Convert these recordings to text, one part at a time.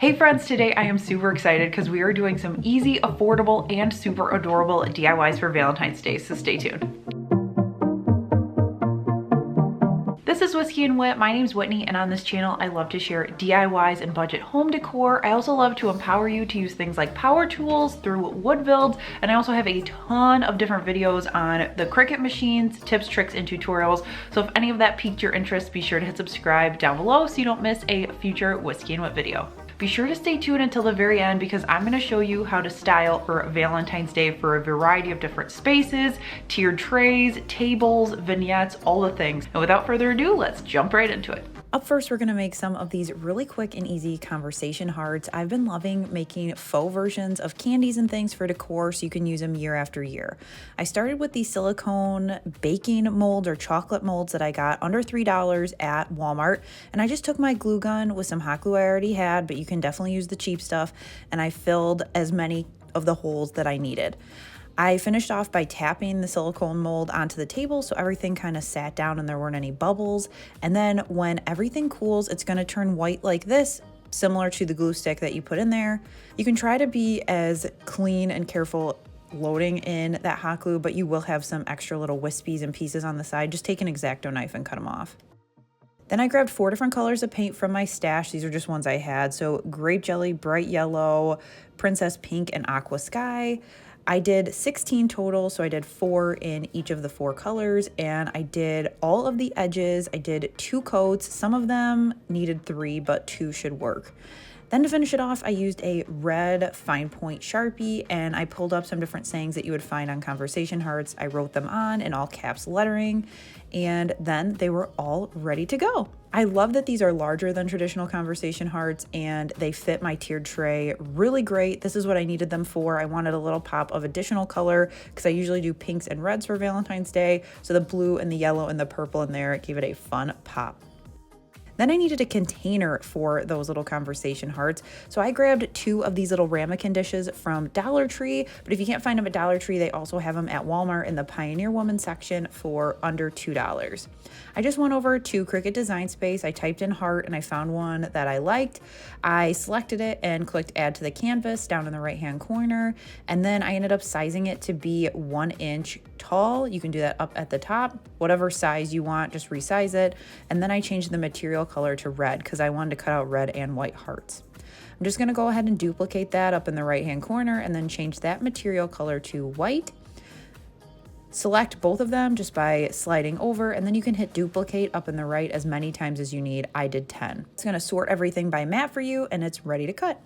Hey friends, today I am super excited because we are doing some easy, affordable, and super adorable DIYs for Valentine's Day, so stay tuned. This is Whiskey Whit. My name's Whitney, and on this channel I love to share DIYs and budget home decor. I also love to empower you to use things like power tools through wood builds, and I also have a ton of different videos on the Cricut machines, tips, tricks, and tutorials. So if any of that piqued your interest, be sure to hit subscribe down below so you don't miss a future Whiskey Whit video. Be sure to stay tuned until the very end because I'm going to show you how to style for Valentine's Day for a variety of different spaces, tiered trays, tables, vignettes, all the things. And without further ado, let's jump right into it. Up first, we're gonna make some of these really quick and easy conversation hearts. I've been loving making faux versions of candies and things for decor so you can use them year after year. I started with these silicone baking molds or chocolate molds that I got under $3 at Walmart. And I just took my glue gun with some hot glue I already had, but you can definitely use the cheap stuff. And I filled as many of the holes that I needed. I finished off by tapping the silicone mold onto the table so everything kind of sat down and there weren't any bubbles. And then when everything cools, it's going to turn white like this, similar to the glue stick that you put in there. You can try to be as clean and careful loading in that hot glue, but you will have some extra little wispies and pieces on the side. Just take an X-Acto knife and cut them off. Then I grabbed 4 different colors of paint from my stash. These are just ones I had. So grape jelly, bright yellow, princess pink, and aqua sky. I did 16 total, so I did 4 in each of the 4 colors, and I did all of the edges. I did 2 coats. Some of them needed 3, but 2 should work. Then to finish it off, I used a red fine point Sharpie, and I pulled up some different sayings that you would find on conversation hearts. I wrote them on in all caps lettering, and then they were all ready to go. I love that these are larger than traditional conversation hearts, and they fit my tiered tray really great. This is what I needed them for. I wanted a little pop of additional color because I usually do pinks and reds for Valentine's Day, so the blue and the yellow and the purple in there gave it a fun pop. Then I needed a container for those little conversation hearts. So I grabbed 2 of these little ramekin dishes from Dollar Tree, but if you can't find them at Dollar Tree, they also have them at Walmart in the Pioneer Woman section for under $2. I just went over to Cricut Design Space. I typed in heart and I found one that I liked. I selected it and clicked add to the canvas down in the right-hand corner. And then I ended up sizing it to be 1 inch tall. You can do that up at the top, whatever size you want, just resize it. And then I changed the material color to red because I wanted to cut out red and white hearts. I'm just going to go ahead and duplicate that up in the right hand corner and then change that material color to white. Select both of them just by sliding over, and then you can hit duplicate up in the right as many times as you need. I did 10. It's going to sort everything by mat for you, and it's ready to cut.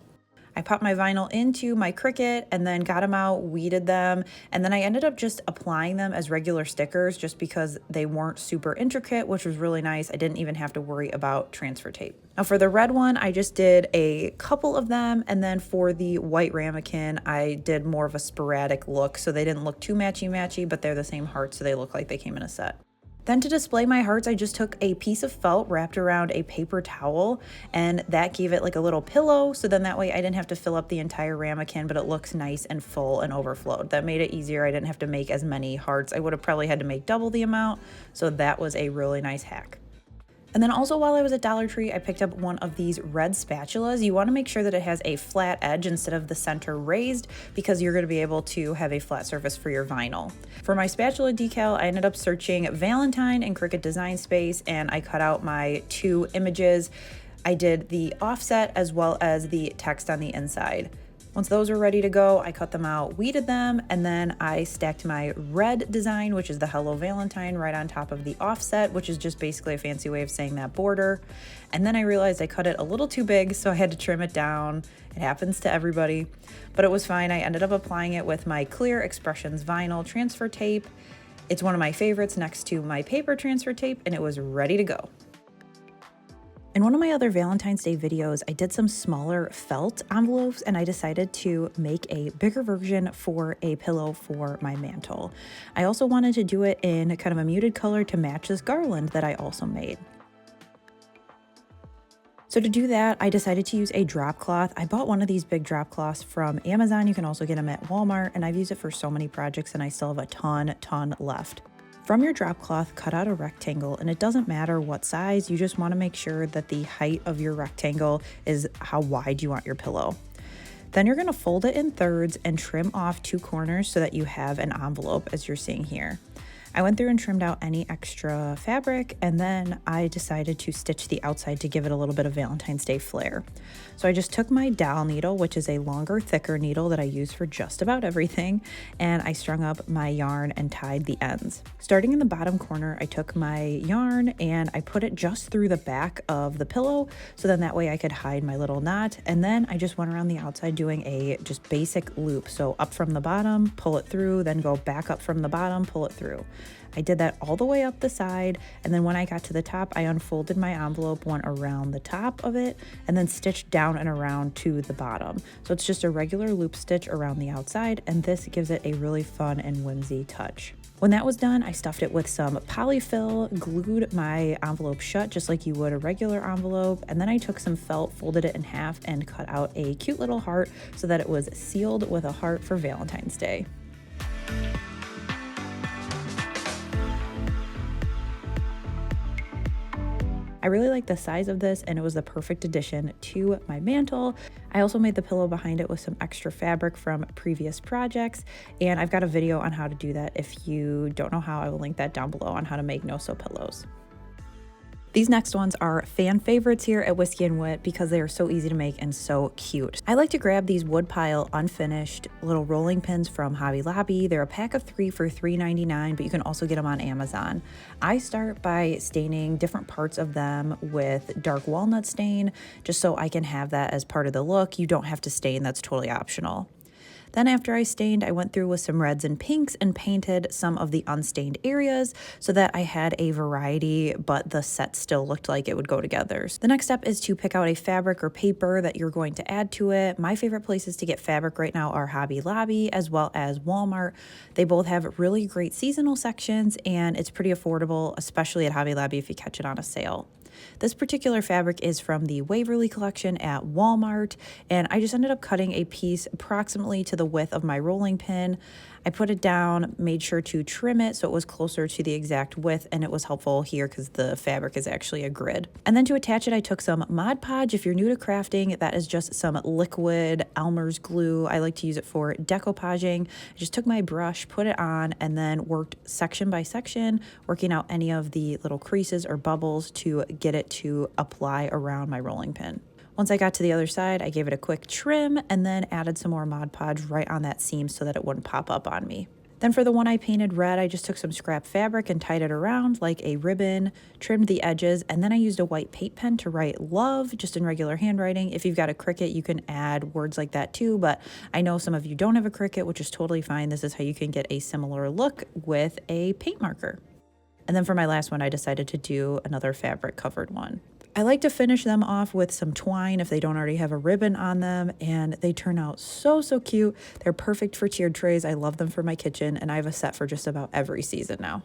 I popped my vinyl into my Cricut and then got them out, weeded them, and then I ended up just applying them as regular stickers just because they weren't super intricate, which was really nice. I didn't even have to worry about transfer tape. Now for the red one, I just did a couple of them, and then for the white ramekin, I did more of a sporadic look, so they didn't look too matchy-matchy, but they're the same heart, so they look like they came in a set. Then to display my hearts, I just took a piece of felt wrapped around a paper towel, and that gave it like a little pillow. So then that way I didn't have to fill up the entire ramekin, but it looks nice and full and overflowed. That made it easier. I didn't have to make as many hearts. I would have probably had to make double the amount. So that was a really nice hack. And then also while I was at Dollar Tree, I picked up one of these red spatulas. You want to make sure that it has a flat edge instead of the center raised because you're going to be able to have a flat surface for your vinyl. For my spatula decal, I ended up searching Valentine and Cricut Design Space, and I cut out my 2 images. I did the offset as well as the text on the inside. Once those were ready to go, I cut them out, weeded them, and then I stacked my red design, which is the Hello Valentine, right on top of the offset, which is just basically a fancy way of saying that border. And then I realized I cut it a little too big, so I had to trim it down. It happens to everybody, but it was fine. I ended up applying it with my clear Expressions vinyl transfer tape. It's one of my favorites next to my paper transfer tape, and it was ready to go. In one of my other Valentine's Day videos, I did some smaller felt envelopes, and I decided to make a bigger version for a pillow for my mantle. I also wanted to do it in kind of a muted color to match this garland that I also made. So to do that, I decided to use a drop cloth. I bought one of these big drop cloths from Amazon. You can also get them at Walmart, and I've used it for so many projects, and I still have a ton left. From your drop cloth, cut out a rectangle, and it doesn't matter what size, you just want to make sure that the height of your rectangle is how wide you want your pillow. Then you're going to fold it in thirds and trim off 2 corners so that you have an envelope as you're seeing here. I went through and trimmed out any extra fabric, and then I decided to stitch the outside to give it a little bit of Valentine's Day flair. So I just took my dowel needle, which is a longer, thicker needle that I use for just about everything, and I strung up my yarn and tied the ends. Starting in the bottom corner, I took my yarn and I put it just through the back of the pillow, so then that way I could hide my little knot, and then I just went around the outside doing a just basic loop. So up from the bottom, pull it through, then go back up from the bottom, pull it through. I did that all the way up the side, and then when I got to the top, I unfolded my envelope, went around the top of it, and then stitched down and around to the bottom. So it's just a regular loop stitch around the outside, and this gives it a really fun and whimsy touch. When that was done, I stuffed it with some polyfill, glued my envelope shut just like you would a regular envelope, and then I took some felt, folded it in half, and cut out a cute little heart so that it was sealed with a heart for Valentine's Day. I really like the size of this, and it was the perfect addition to my mantle. I also made the pillow behind it with some extra fabric from previous projects, and I've got a video on how to do that. If you don't know how, I will link that down below on how to make no-sew pillows. These next ones are fan favorites here at Whiskey Whit because they are so easy to make and so cute. I like to grab these wood pile unfinished little rolling pins from Hobby Lobby. They're a pack of 3 for $3.99, but you can also get them on Amazon. I start by staining different parts of them with dark walnut stain, just so I can have that as part of the look. You don't have to stain, that's totally optional. Then after I stained, I went through with some reds and pinks and painted some of the unstained areas so that I had a variety, but the set still looked like it would go together. The next step is to pick out a fabric or paper that you're going to add to it. My favorite places to get fabric right now are Hobby Lobby as well as Walmart. They both have really great seasonal sections, and it's pretty affordable, especially at Hobby Lobby if you catch it on a sale. This particular fabric is from the Waverly collection at Walmart, and I just ended up cutting a piece approximately to the width of my rolling pin. I put it down, made sure to trim it so it was closer to the exact width, and it was helpful here because the fabric is actually a grid. And then to attach it, I took some Mod Podge. If you're new to crafting, that is just some liquid Elmer's glue. I like to use it for decoupaging. I just took my brush, put it on, and then worked section by section, working out any of the little creases or bubbles to get it to apply around my rolling pin. Once I got to the other side, I gave it a quick trim and then added some more Mod Podge right on that seam so that it wouldn't pop up on me. Then for the one I painted red, I just took some scrap fabric and tied it around like a ribbon, trimmed the edges, and then I used a white paint pen to write love just in regular handwriting. If you've got a Cricut, you can add words like that too, but I know some of you don't have a Cricut, which is totally fine. This is how you can get a similar look with a paint marker. And then for my last one, I decided to do another fabric covered one. I like to finish them off with some twine if they don't already have a ribbon on them, and they turn out so cute. They're perfect for tiered trays. I love them for my kitchen, and I have a set for just about every season now.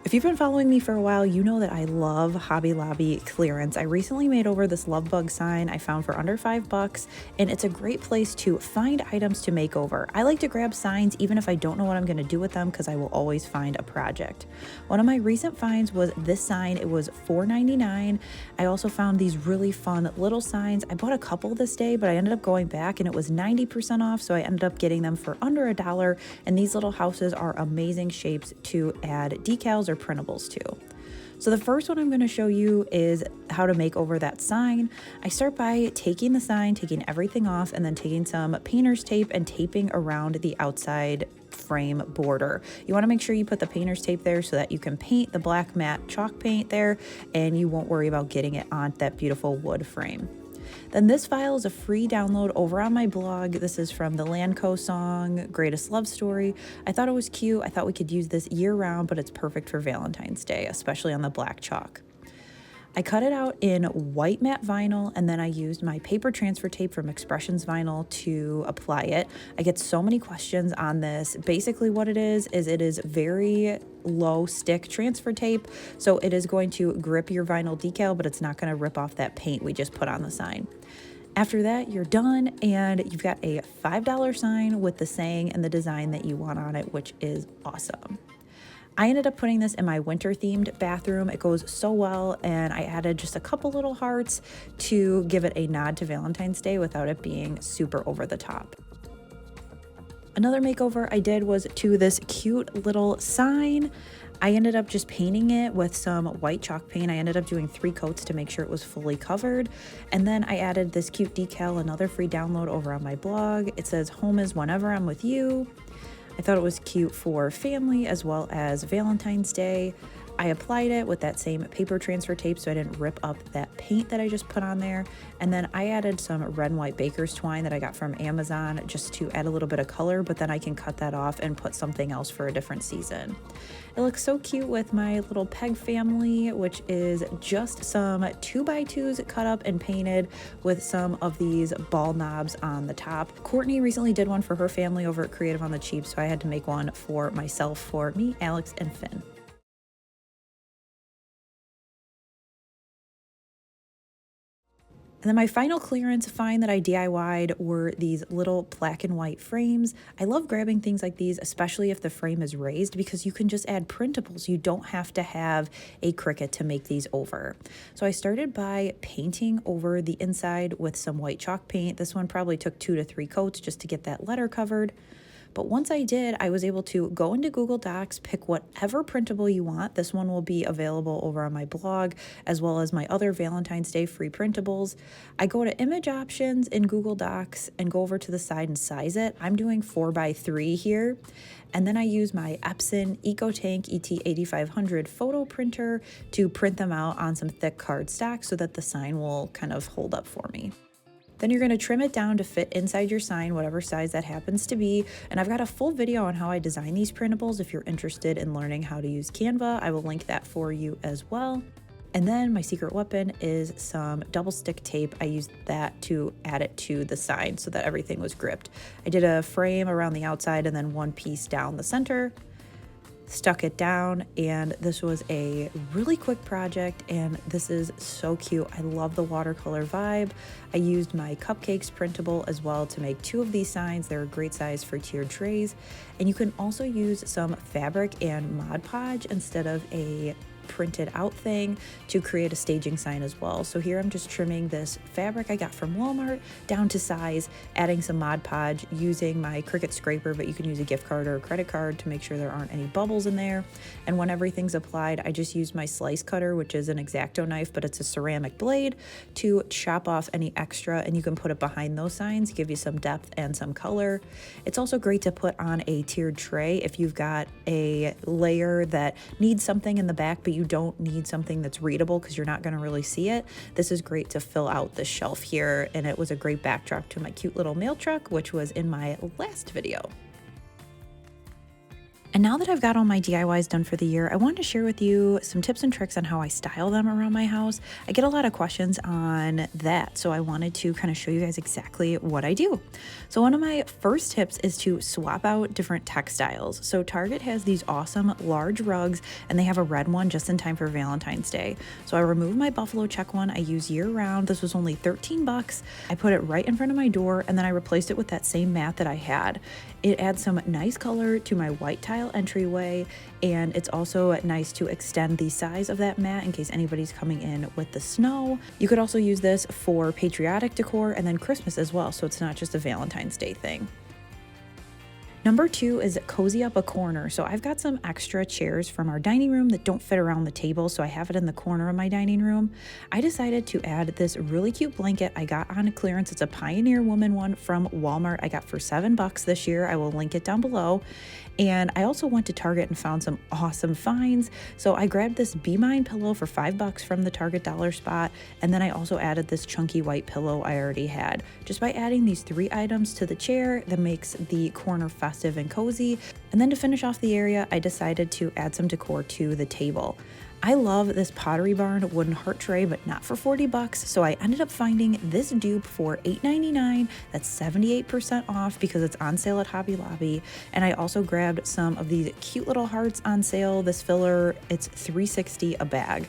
If you've been following me for a while, you know that I love Hobby Lobby clearance. I recently made over this love bug sign I found for under $5, and it's a great place to find items to make over. I like to grab signs even if I don't know what I'm going to do with them because I will always find a project. One of my recent finds was this sign. It was $4.99. I also found these really fun little signs. I bought a couple this day, but I ended up going back and it was 90% off, so I ended up getting them for under $1, and these little houses are amazing shapes to add decals or printables too. So the first one I'm going to show you is how to make over that sign. I start by taking the sign, taking everything off, and then taking some painter's tape and taping around the outside frame border. You want to make sure you put the painter's tape there so that you can paint the black matte chalk paint there and you won't worry about getting it on that beautiful wood frame. Then this file is a free download over on my blog. This is from the Lanco song, Greatest Love Story. I thought it was cute. I thought we could use this year round, but it's perfect for Valentine's Day, especially on the black chalk. I cut it out in white matte vinyl, and then I used my paper transfer tape from Expressions Vinyl to apply it. I get so many questions on this. Basically what it is it is very low stick transfer tape, so it is going to grip your vinyl decal, but it's not going to rip off that paint we just put on the sign. After that, you're done and you've got a $5 sign with the saying and the design that you want on it, which is awesome. I ended up putting this in my winter themed bathroom. It goes so well, and I added just a couple little hearts to give it a nod to Valentine's Day without it being super over the top. Another makeover I did was to this cute little sign. I ended up just painting it with some white chalk paint. I ended up doing 3 coats to make sure it was fully covered. And then I added this cute decal, another free download over on my blog. It says, "Home is whenever I'm with you." I thought it was cute for family as well as Valentine's Day. I applied it with that same paper transfer tape so I didn't rip up that paint that I just put on there. And then I added some red and white baker's twine that I got from Amazon just to add a little bit of color, but then I can cut that off and put something else for a different season. It looks so cute with my little peg family, which is just some 2x2s cut up and painted with some of these ball knobs on the top. Courtney recently did one for her family over at Creative on the Cheap, so I had to make one for myself, for me, Alex, and Finn. And then my final clearance find that I DIY'd were these little black and white frames. I love grabbing things like these, especially if the frame is raised, because you can just add printables. You don't have to have a Cricut to make these over. So I started by painting over the inside with some white chalk paint. This one probably took 2 to 3 coats just to get that letter covered. But once I did, I was able to go into Google Docs, pick whatever printable you want. This one will be available over on my blog, as well as my other Valentine's Day free printables. I go to image options in Google Docs and go over to the side and size it. I'm doing 4x3 here. And then I use my Epson EcoTank ET8500 photo printer to print them out on some thick cardstock so that the sign will kind of hold up for me. Then you're going to trim it down to fit inside your sign, whatever size that happens to be. And I've got a full video on how I design these printables. If you're interested in learning how to use Canva, I will link that for you as well. And then my secret weapon is some double stick tape. I used that to add it to the sign so that everything was gripped. I did a frame around the outside and then one piece down the center. Stuck it down, and this was a really quick project, and this is so cute. I love the watercolor vibe. I used my cupcakes printable as well to make 2 of these signs. They're a great size for tiered trays, and you can also use some fabric and Mod Podge instead of a printed out thing to create a staging sign as well. So here I'm just trimming this fabric I got from Walmart down to size, adding some Mod Podge, using my Cricut scraper, but you can use a gift card or a credit card to make sure there aren't any bubbles in there. And when everything's applied, I just use my slice cutter, which is an X-Acto knife, but it's a ceramic blade, to chop off any extra, and you can put it behind those signs, give you some depth and some color. It's also great to put on a tiered tray if you've got a layer that needs something in the back, but you don't need something that's readable because you're not going to really see it. This is great to fill out the shelf here, and it was a great backdrop to my cute little mail truck, which was in my last video. And now that I've got all my DIYs done for the year, I wanted to share with you some tips and tricks on how I style them around my house. I get a lot of questions on that, so I wanted to kind of show you guys exactly what I do. So one of my first tips is to swap out different textiles. So Target has these awesome large rugs, and they have a red one just in time for Valentine's Day. So I removed my buffalo check one I use year round. This was only 13 bucks. I put it right in front of my door, and then I replaced it with that same mat that I had. It adds some nice color to my white tile entryway, and it's also nice to extend the size of that mat in case anybody's coming in with the snow. You could also use this for patriotic decor and then Christmas as well, so it's not just a Valentine's Day thing. Number 2 is cozy up a corner. So I've got some extra chairs from our dining room that don't fit around the table, so I have it in the corner of my dining room. I decided to add this really cute blanket I got on clearance. It's a Pioneer Woman one from Walmart. I got for $7 this year. I will link it down below. And I also went to Target and found some awesome finds. So I grabbed this Be Mine pillow for $5 from the Target dollar spot. And then I also added this chunky white pillow I already had. Just by adding these 3 items to the chair, that makes the corner festive and cozy. And then to finish off the area, I decided to add some decor to the table. I love this Pottery Barn wooden heart tray, but not for $40. So I ended up finding this dupe for $8.99. That's 78% off because it's on sale at Hobby Lobby. And I also grabbed some of these cute little hearts on sale. This filler, it's $3.60 a bag.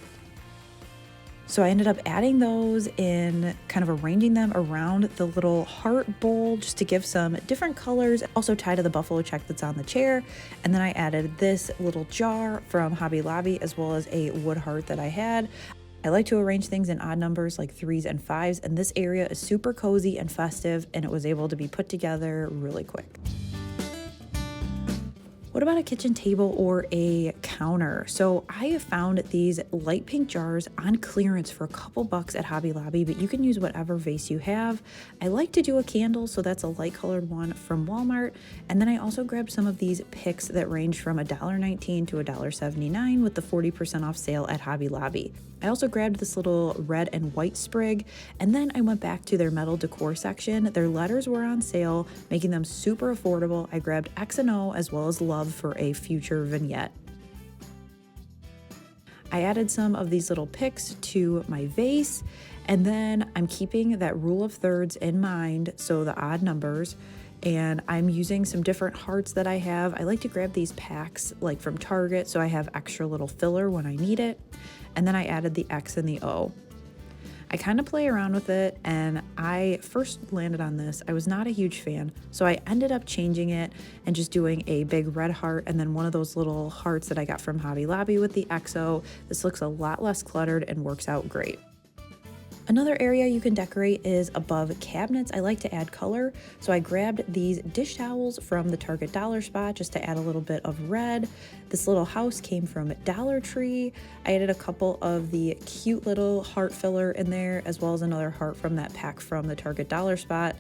So I ended up adding those in, kind of arranging them around the little heart bowl just to give some different colors, also tied to the buffalo check that's on the chair. And then I added this little jar from Hobby Lobby as well as a wood heart that I had. I like to arrange things in odd numbers like 3s and 5s, and this area is super cozy and festive, and it was able to be put together really quick. What about a kitchen table or a counter? So I found these light pink jars on clearance for a couple bucks at Hobby Lobby, but you can use whatever vase you have. I like to do a candle, so that's a light colored one from Walmart. And then I also grabbed some of these picks that range from $1.19 to $1.79 with the 40% off sale at Hobby Lobby. I also grabbed this little red and white sprig, and then I went back to their metal decor section. Their letters were on sale, making them super affordable. I grabbed X and O as well as love for a future vignette. I added some of these little picks to my vase, and then I'm keeping that rule of thirds in mind, so the odd numbers. And I'm using some different hearts that I have. I like to grab these packs like from Target so I have extra little filler when I need it. And then I added the X and the O. I kind of play around with it, and I first landed on this. I was not a huge fan, so I ended up changing it and just doing a big red heart and then one of those little hearts that I got from Hobby Lobby with the XO. This looks a lot less cluttered and works out great. Another area you can decorate is above cabinets. I like to add color, so I grabbed these dish towels from the Target dollar spot just to add a little bit of red. This little house came from Dollar Tree. I added a couple of the cute little heart filler in there, as well as another heart from that pack from the Target dollar spot.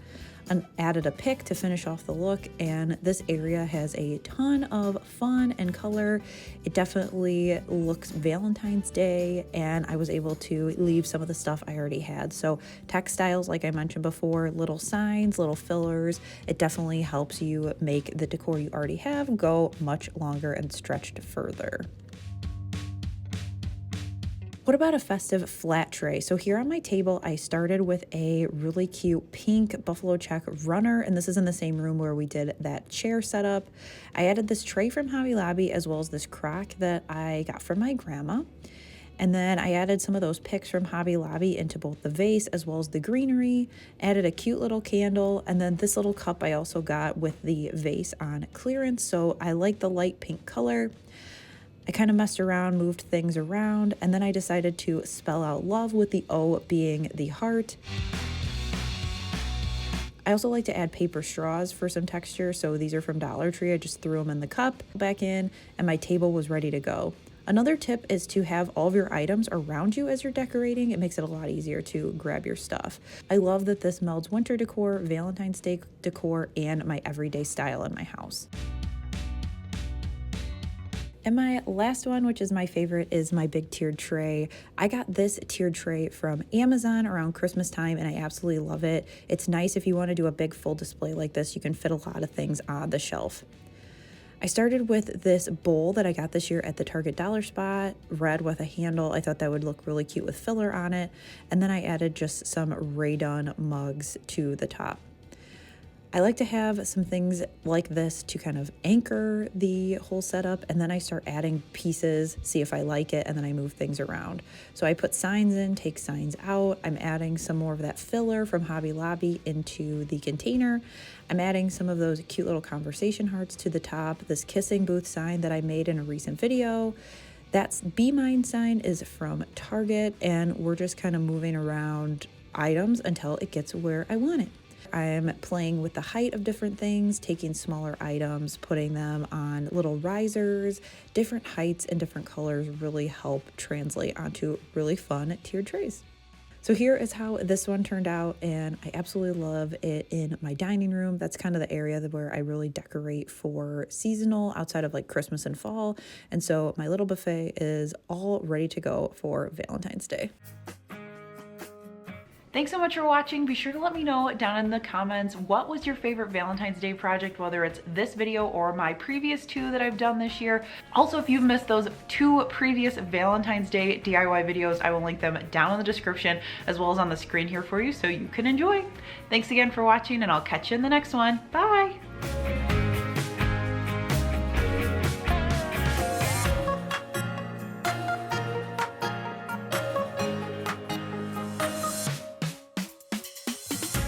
And added a pick to finish off the look, and this area has a ton of fun and color. It definitely looks Valentine's Day, and I was able to leave some of the stuff I already had. So textiles, like I mentioned before, little signs, little fillers, it definitely helps you make the decor you already have go much longer and stretched further. What about a festive flat tray? So here on my table, I started with a really cute pink buffalo check runner, and this is in the same room where we did that chair setup. I added this tray from Hobby Lobby as well as this crock that I got from my grandma. And then I added some of those picks from Hobby Lobby into both the vase as well as the greenery, added a cute little candle, and then this little cup I also got with the vase on clearance, so I like the light pink color. I kind of messed around, moved things around, and then I decided to spell out love with the O being the heart. I also like to add paper straws for some texture, so these are from Dollar Tree. I just threw them in the cup, back in, and my table was ready to go. Another tip is to have all of your items around you as you're decorating. It makes it a lot easier to grab your stuff. I love that this melds winter decor, Valentine's Day decor, and my everyday style in my house. And my last one, which is my favorite, is my big tiered tray. I got this tiered tray from Amazon around Christmas time, and I absolutely love it. It's nice if you want to do a big full display like this. You can fit a lot of things on the shelf. I started with this bowl that I got this year at the Target dollar spot, red with a handle. I thought that would look really cute with filler on it. And then I added just some Ray Dun mugs to the top. I like to have some things like this to kind of anchor the whole setup, and then I start adding pieces, see if I like it, and then I move things around. So I put signs in, take signs out. I'm adding some more of that filler from Hobby Lobby into the container. I'm adding some of those cute little conversation hearts to the top, this kissing booth sign that I made in a recent video. That's Be Mine sign is from Target, and we're just kind of moving around items until it gets where I want it. I'm playing with the height of different things, taking smaller items, putting them on little risers. Different heights and different colors really help translate onto really fun tiered trays. So here is how this one turned out, and I absolutely love it in my dining room. That's kind of the area where I really decorate for seasonal outside of like Christmas and fall. And so my little buffet is all ready to go for Valentine's Day. Thanks so much for watching. Be sure to let me know down in the comments what was your favorite Valentine's Day project, whether it's this video or my previous two that I've done this year. Also, if you've missed those two previous Valentine's Day DIY videos, I will link them down in the description as well as on the screen here for you so you can enjoy. Thanks again for watching, and I'll catch you in the next one. Bye!